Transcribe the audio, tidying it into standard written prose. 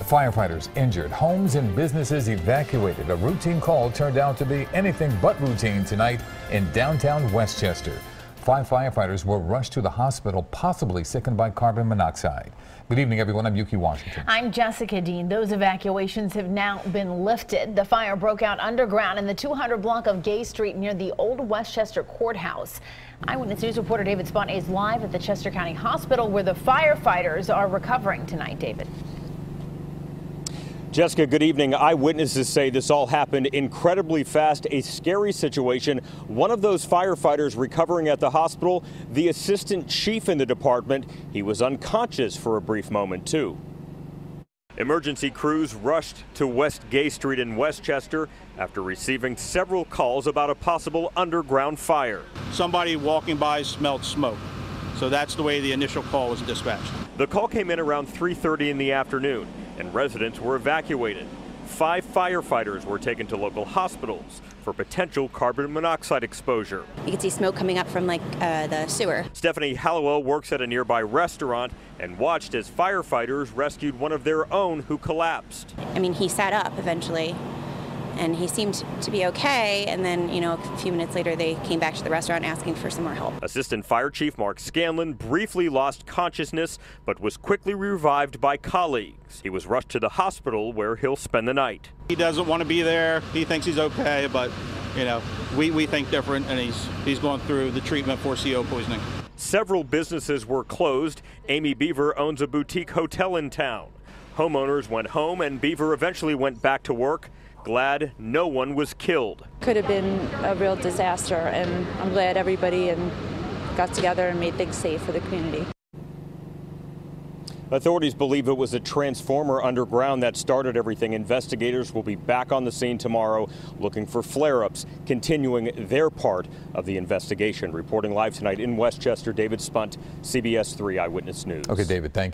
Firefighters injured, homes and businesses evacuated. A routine call turned out to be anything but routine tonight in downtown Westchester. 5 firefighters were rushed to the hospital, possibly sickened by carbon monoxide. Good evening, everyone. I'm Yuki Washington. I'm Jessica Dean. Those evacuations have now been lifted. The fire broke out underground in the 200 block of Gay Street near the old Westchester Courthouse. Eyewitness News reporter David Spunt is live at the Chester County Hospital where the firefighters are recovering tonight. David. Jessica, good evening. Eyewitnesses say this all happened incredibly fast, a scary situation. One of those firefighters recovering at the hospital, the assistant chief in the department, he was unconscious for a brief moment, too. Emergency crews rushed to West Gay Street in Westchester after receiving several calls about a possible underground fire. Somebody walking by smelled smoke. So that's the way the initial call was dispatched. The call came in around 3:30 in the afternoon, and residents were evacuated. 5 firefighters were taken to local hospitals for potential carbon monoxide exposure. You can see smoke coming up from the sewer. Stephanie Hallowell works at a nearby restaurant and watched as firefighters rescued one of their own who collapsed. I mean, he sat up eventually and he seemed to be okay, and then, a few minutes later they came back to the restaurant asking for some more help. Assistant Fire Chief Mark Scanlon briefly lost consciousness but was quickly revived by colleagues. He was rushed to the hospital where he'll spend the night. He doesn't want to be there. He thinks he's okay, but we think different, and he's going through the treatment for CO poisoning. Several businesses were closed. Amy Beaver owns a boutique hotel in town. Homeowners went home and Beaver eventually went back to work. Glad no one was killed. Could have been a real disaster, and I'm glad everybody got together and made things safe for the community. Authorities believe it was a transformer underground that started everything. Investigators will be back on the scene tomorrow looking for flare-ups, continuing their part of the investigation. Reporting live tonight in Westchester, David Spunt, CBS 3 Eyewitness News. Okay, David, thank you.